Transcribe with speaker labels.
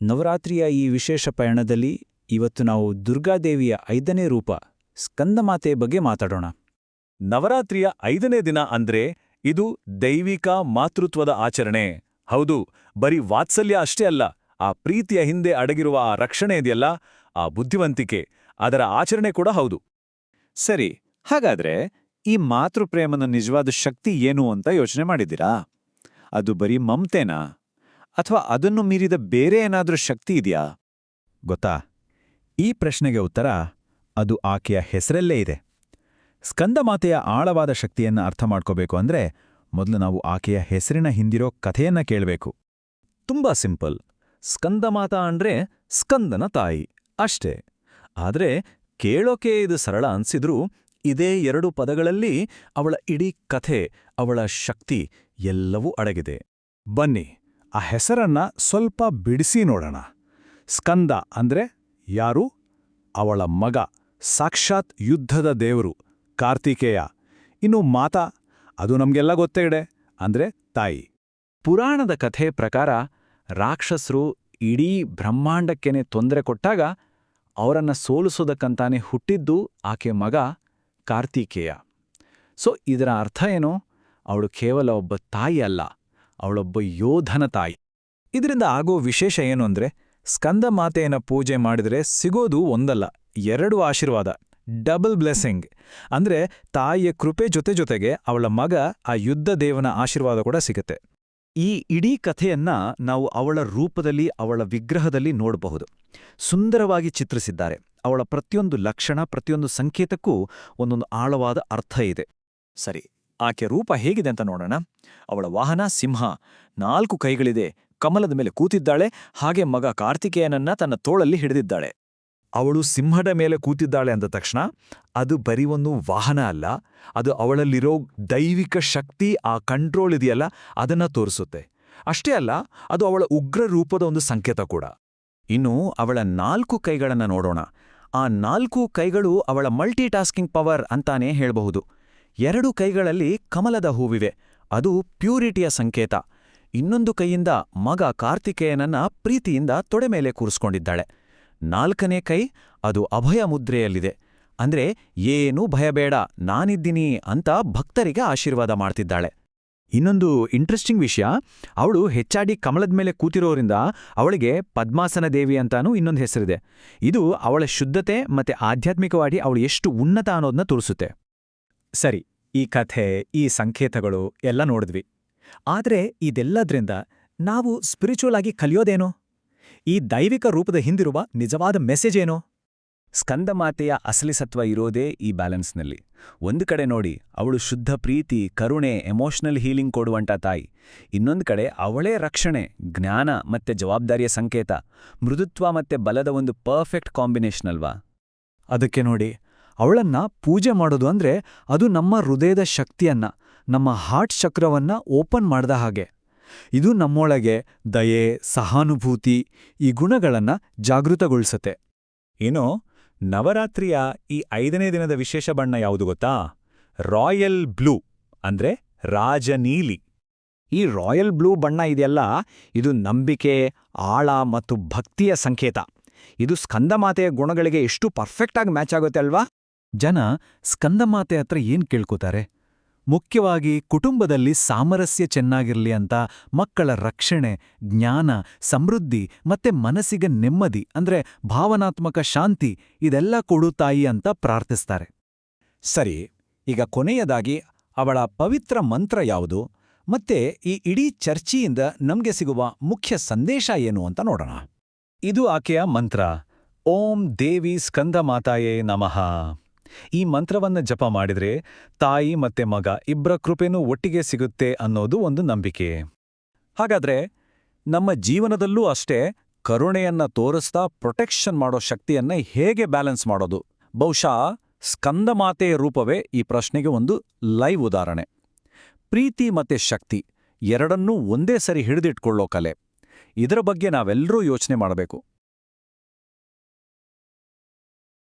Speaker 1: ನವರಾತ್ರಿಯ ಈ ವಿಶೇಷ ಪಯಣದಲ್ಲಿ ಇವತ್ತು ನಾವು ದುರ್ಗಾದೇವಿಯ 5ನೇ ರೂಪ ಸ್ಕಂದಮಾತೆ ಬಗ್ಗೆ ಮಾತಾಡೋಣ.
Speaker 2: ನವರಾತ್ರಿಯ 5ನೇ ದಿನ ಅಂದ್ರೆ ಇದು ದೈವಿಕ ಮಾತೃತ್ವದ ಆಚರಣೆ. ಹೌದು, ಬರೀ ವಾತ್ಸಲ್ಯ ಅಷ್ಟೇ ಅಲ್ಲ, ಆ ಪ್ರೀತಿಯ ಹಿಂದೆ ಅಡಗಿರುವ ಆ ರಕ್ಷಣೆ ಇದೆಯಲ್ಲ, ಆ ಬುದ್ಧಿವಂತಿಕೆ, ಅದರ ಆಚರಣೆ ಕೂಡ ಹೌದು.
Speaker 3: ಸರಿ, ಹಾಗಾದ್ರೆ ಈ ಮಾತೃಪ್ರೇಮನ ನಿಜವಾದ ಶಕ್ತಿ ಏನು ಅಂತ ಯೋಚನೆ ಮಾಡಿದ್ದೀರಾ? ಅದು ಬರೀ ಮಮತೆನಾ, ಅಥವಾ ಅದನ್ನು ಮೀರಿದ ಬೇರೆ ಏನಾದ್ರೂ ಶಕ್ತಿ ಇದೆಯಾ?
Speaker 4: ಗೊತ್ತಾ, ಈ ಪ್ರಶ್ನೆಗೆ ಉತ್ತರ ಅದು ಆಕೆಯ ಹೆಸರಲ್ಲೇ ಇದೆ. ಸ್ಕಂದಮಾತೆಯ ಆಳವಾದ ಶಕ್ತಿಯನ್ನ ಅರ್ಥ ಮಾಡ್ಕೋಬೇಕು ಅಂದ್ರೆ ಮೊದಲು ನಾವು ಆಕೆಯ ಹೆಸರಿನ ಹಿಂದಿರೋ ಕಥೆಯನ್ನ ಕೇಳಬೇಕು.
Speaker 2: ತುಂಬಾ ಸಿಂಪಲ್. ಸ್ಕಂದಮಾತಾ ಅಂದ್ರೆ ಸ್ಕಂದನ ತಾಯಿ ಅಷ್ಟೇ. ಆದ್ರೆ ಕೇಳೋಕೆ ಇದು ಸರಳ ಅನ್ಸಿದ್ರೂ ಇದೇ 2 ಪದಗಳಲ್ಲಿ ಅವಳ ಇಡೀ ಕಥೆ, ಅವಳ ಶಕ್ತಿ ಎಲ್ಲವೂ ಅಡಗಿದೆ.
Speaker 5: ಬನ್ನಿ ಆ ಹೆಸರನ್ನ ಸ್ವಲ್ಪ ಬಿಡಿಸಿ ನೋಡೋಣ. ಸ್ಕಂದ ಅಂದ್ರೆ ಯಾರು? ಅವಳ ಮಗ, ಸಾಕ್ಷಾತ್ ಯುದ್ಧದ ದೇವರು ಕಾರ್ತಿಕೇಯ. ಇನ್ನು ಮಾತಾ, ಅದು ನಮ್ಗೆಲ್ಲ ಗೊತ್ತೇ ಅಂದ್ರೆ ತಾಯಿ.
Speaker 3: ಪುರಾಣದ ಕಥೆ ಪ್ರಕಾರ ರಾಕ್ಷಸರು ಇಡೀ ಬ್ರಹ್ಮಾಂಡಕ್ಕೇನೆ ತೊಂದರೆ ಕೊಟ್ಟಾಗ ಅವರನ್ನ ಸೋಲಿಸೋದಕ್ಕಂತಾನೆ ಹುಟ್ಟಿದ್ದು ಆಕೆ ಮಗ ಕಾರ್ತಿಕೇಯ. ಸೊ ಇದರ ಅರ್ಥ ಏನು? ಅವಳು ಕೇವಲ ಒಬ್ಬ ತಾಯಿ ಅಲ್ಲ, ಅವಳೊಬ್ಬ ಯೋಧನ ತಾಯಿ.
Speaker 1: ಇದರಿಂದ ಆಗೋ ವಿಶೇಷ ಏನು ಅಂದ್ರೆ, ಸ್ಕಂದಮಾತೆಯನ್ನ ಪೂಜೆ ಮಾಡಿದ್ರೆ ಸಿಗೋದು ಒಂದಲ್ಲ 2 ಆಶೀರ್ವಾದ, ಡಬಲ್ ಬ್ಲೆಸ್ಸಿಂಗ್. ಅಂದ್ರೆ ತಾಯಿಯ ಕೃಪೆ ಜೊತೆಗೆ ಅವಳ ಮಗ ಆ ಯುದ್ಧ ದೇವನ ಆಶೀರ್ವಾದ ಕೂಡ ಸಿಗುತ್ತೆ.
Speaker 3: ಈ ಇಡೀ ಕಥೆಯನ್ನ ನಾವು ಅವಳ ರೂಪದಲ್ಲಿ, ಅವಳ ವಿಗ್ರಹದಲ್ಲಿ ನೋಡಬಹುದು. ಸುಂದರವಾಗಿ ಚಿತ್ರಿಸಿದ್ದಾರೆ. ಅವಳ ಪ್ರತಿಯೊಂದು ಲಕ್ಷಣ, ಪ್ರತಿಯೊಂದು ಸಂಕೇತಕ್ಕೂ ಒಂದೊಂದು ಆಳವಾದ ಅರ್ಥ ಇದೆ. ಸರಿ, ಆಕೆ ರೂಪ ಹೇಗಿದೆ ಅಂತ ನೋಡೋಣ. ಅವಳ ವಾಹನ ಸಿಂಹ, 4 ಕೈಗಳಿದೆ, ಕಮಲದ ಮೇಲೆ ಕೂತಿದ್ದಾಳೆ, ಹಾಗೆ ಮಗ ಕಾರ್ತಿಕೇಯನನ್ನ ತನ್ನ ತೋಳಲ್ಲಿ ಹಿಡಿದಿದ್ದಾಳೆ.
Speaker 2: ಅವಳು ಸಿಂಹದ ಮೇಲೆ ಕೂತಿದ್ದಾಳೆ ಅಂದ ತಕ್ಷಣ ಅದು ಬರೀ ಒಂದು ವಾಹನ ಅಲ್ಲ, ಅದು ಅವಳಲ್ಲಿರೋ ದೈವಿಕ ಶಕ್ತಿ, ಆ ಕಂಟ್ರೋಲ್ ಇದೆಯಲ್ಲ, ಅದನ್ನ ತೋರಿಸುತ್ತೆ. ಅಷ್ಟೇ ಅಲ್ಲ, ಅದು ಅವಳ ಉಗ್ರ ರೂಪದ ಒಂದು ಸಂಕೇತ ಕೂಡ.
Speaker 3: ಇನ್ನು ಅವಳ 4 ಕೈಗಳನ್ನ ನೋಡೋಣ. ಆ 4 ಕೈಗಳು ಅವಳ ಮಲ್ಟಿ ಟಾಸ್ಕಿಂಗ್ ಪವರ್ ಅಂತಾನೇ ಹೇಳಬಹುದು. 2 ಕೈಗಳಲ್ಲಿ ಕಮಲದ ಹೂವಿವೆ, ಅದು ಪ್ಯೂರಿಟಿಯ ಸಂಕೇತ. ಇನ್ನೊಂದು ಕೈಯಿಂದ ಮಗ ಕಾರ್ತಿಕೇಯನನ್ನ ಪ್ರೀತಿಯಿಂದ ತೊಡೆ ಮೇಲೆ ಕೂರಿಸ್ಕೊಂಡಿದ್ದಾಳೆ. 4ನೇ ಕೈ ಅದು ಅಭಯ ಮುದ್ರೆಯಲ್ಲಿದೆ, ಅಂದ್ರೆ ಏನೂ ಭಯಬೇಡ, ನಾನಿದ್ದೀನಿ ಅಂತ ಭಕ್ತರಿಗೆ ಆಶೀರ್ವಾದ ಮಾಡ್ತಿದ್ದಾಳೆ.
Speaker 4: ಇನ್ನೊಂದು ಇಂಟ್ರೆಸ್ಟಿಂಗ್ ವಿಷಯ, ಅವಳು ಹೆಚ್ಚಾಡಿ ಕಮಲದ ಮೇಲೆ ಕೂತಿರೋರಿಂದ ಅವಳಿಗೆ ಪದ್ಮಾಸನ ದೇವಿ ಅಂತಾನೂ ಇನ್ನೊಂದು ಹೆಸರಿದೆ. ಇದು ಅವಳ ಶುದ್ಧತೆ ಮತ್ತೆ ಆಧ್ಯಾತ್ಮಿಕವಾಗಿ ಅವಳು ಎಷ್ಟು ಉನ್ನತ ಅನ್ನೋದನ್ನ ತೋರಿಸುತ್ತೆ.
Speaker 1: ಸರಿ, ಈ ಕಥೆ, ಈ ಸಂಕೇತಗಳು ಎಲ್ಲ ನೋಡಿದ್ವಿ. ಆದ್ರೆ ಇದೆಲ್ಲದ್ರಿಂದ ನಾವು ಸ್ಪಿರಿಚುವಲ್ ಆಗಿ ಕಲಿಯೋದೇನು? ಈ ದೈವಿಕ ರೂಪದ ಹಿಂದಿರುವ ನಿಜವಾದ ಮೆಸೇಜ್ ಏನು?
Speaker 4: ಸ್ಕಂದಮಾತೆಯ ಅಸಲಿ ಸತ್ವ ಇರೋದೇ ಈ ಬ್ಯಾಲೆನ್ಸ್ನಲ್ಲಿ. ಒಂದು ಕಡೆ ನೋಡಿ, ಅವಳು ಶುದ್ಧ ಪ್ರೀತಿ, ಕರುಣೆ, ಎಮೋಷನಲ್ ಹೀಲಿಂಗ್ ಕೊಡುವಂಥ ತಾಯಿ. ಇನ್ನೊಂದು ಕಡೆ ಅವಳೇ ರಕ್ಷಣೆ, ಜ್ಞಾನ ಮತ್ತೆ ಜವಾಬ್ದಾರಿಯ ಸಂಕೇತ. ಮೃದುತ್ವ ಮತ್ತೆ ಬಲದ ಒಂದು ಪರ್ಫೆಕ್ಟ್ ಕಾಂಬಿನೇಷನ್ ಅಲ್ವಾ?
Speaker 3: ಅದಕ್ಕೆ ನೋಡಿ, ಅವಳನ್ನ ಪೂಜೆ ಮಾಡೋದು ಅಂದ್ರೆ ಅದು ನಮ್ಮ ಹೃದಯದ ಶಕ್ತಿಯನ್ನ, ನಮ್ಮ ಹಾರ್ಟ್ ಚಕ್ರವನ್ನ ಓಪನ್ ಮಾಡ್ದ ಹಾಗೆ. ಇದು ನಮ್ಮೊಳಗೆ ದಯೆ, ಸಹಾನುಭೂತಿ, ಈ ಗುಣಗಳನ್ನ ಜಾಗೃತಗೊಳಿಸುತ್ತೆ.
Speaker 2: ಇನ್ನು ನವರಾತ್ರಿಯ ಈ 5ನೇ ದಿನದ ವಿಶೇಷ ಬಣ್ಣ ಯಾವುದು ಗೊತ್ತಾ? ರಾಯಲ್ ಬ್ಲೂ, ಅಂದ್ರೆ ರಾಜನೀಲಿ.
Speaker 1: ಈ ರಾಯಲ್ ಬ್ಲೂ ಬಣ್ಣ ಇದೆಯಲ್ಲ, ಇದು ನಂಬಿಕೆ, ಆಳ ಮತ್ತು ಭಕ್ತಿಯ ಸಂಕೇತ. ಇದು ಸ್ಕಂದಮಾತೆಯ ಗುಣಗಳಿಗೆ ಎಷ್ಟು ಪರ್ಫೆಕ್ಟ್ ಆಗಿ ಮ್ಯಾಚ್ ಆಗುತ್ತೆ ಅಲ್ವಾ?
Speaker 4: ಜನ ಸ್ಕಂದಮಾತೆ ಹತ್ರ ಏನ್ ಕೇಳ್ಕೋತಾರೆ? ಮುಖ್ಯವಾಗಿ ಕುಟುಂಬದಲ್ಲಿ ಸಾಮರಸ್ಯ ಚೆನ್ನಾಗಿರ್ಲಿ ಅಂತ, ಮಕ್ಕಳ ರಕ್ಷಣೆ, ಜ್ಞಾನ, ಸಮೃದ್ಧಿ ಮತ್ತೆ ಮನಸ್ಸಿಗೆ ನೆಮ್ಮದಿ ಅಂದ್ರೆ ಭಾವನಾತ್ಮಕ ಶಾಂತಿ ಇದೆಲ್ಲ ಕೊಡು ತಾಯಿ ಅಂತ ಪ್ರಾರ್ಥಿಸ್ತಾರೆ.
Speaker 5: ಸರಿ, ಈಗ ಕೊನೆಯದಾಗಿ ಅವಳ ಪವಿತ್ರ ಮಂತ್ರ ಯಾವುದು, ಮತ್ತೆ ಈ ಇಡೀ ಚರ್ಚೆಯಿಂದ ನಮ್ಗೆ ಸಿಗುವ ಮುಖ್ಯ ಸಂದೇಶ ಏನು ಅಂತ ನೋಡೋಣ.
Speaker 2: ಇದು ಆಕೆಯ ಮಂತ್ರ, ಓಂ ದೇವಿ ಸ್ಕಂದಮಾತಾಯೇ ನಮಃ. ಈ ಮಂತ್ರವನ್ನ ಜಪ ಮಾಡಿದ್ರೆ ತಾಯಿ ಮತ್ತೆ ಮಗ ಇಬ್ಬರ ಕೃಪೆನೂ ಒಟ್ಟಿಗೆ ಸಿಗುತ್ತೆ ಅನ್ನೋದು ಒಂದು ನಂಬಿಕೆ. ಹಾಗಾದ್ರೆ ನಮ್ಮ ಜೀವನದಲ್ಲೂ ಅಷ್ಟೇ ಕರುಣೆಯನ್ನ ತೋರಿಸ್ತಾ ಪ್ರೊಟೆಕ್ಷನ್ ಮಾಡೋ ಶಕ್ತಿಯನ್ನ ಹೇಗೆ ಬ್ಯಾಲೆನ್ಸ್ ಮಾಡೋದು? ಬಹುಶಃ ಸ್ಕಂದಮಾತೆಯ ರೂಪವೇ ಈ ಪ್ರಶ್ನೆಗೆ ಒಂದು ಲೈವ್ ಉದಾಹರಣೆ. ಪ್ರೀತಿ ಮತ್ತೆ ಶಕ್ತಿ ಎರಡನ್ನೂ ಒಂದೇ ಸರಿ ಹಿಡಿದಿಟ್ಕೊಳ್ಳೋ ಕಲೆ, ಇದರ ಬಗ್ಗೆ ನಾವೆಲ್ಲರೂ ಯೋಚನೆ ಮಾಡಬೇಕು.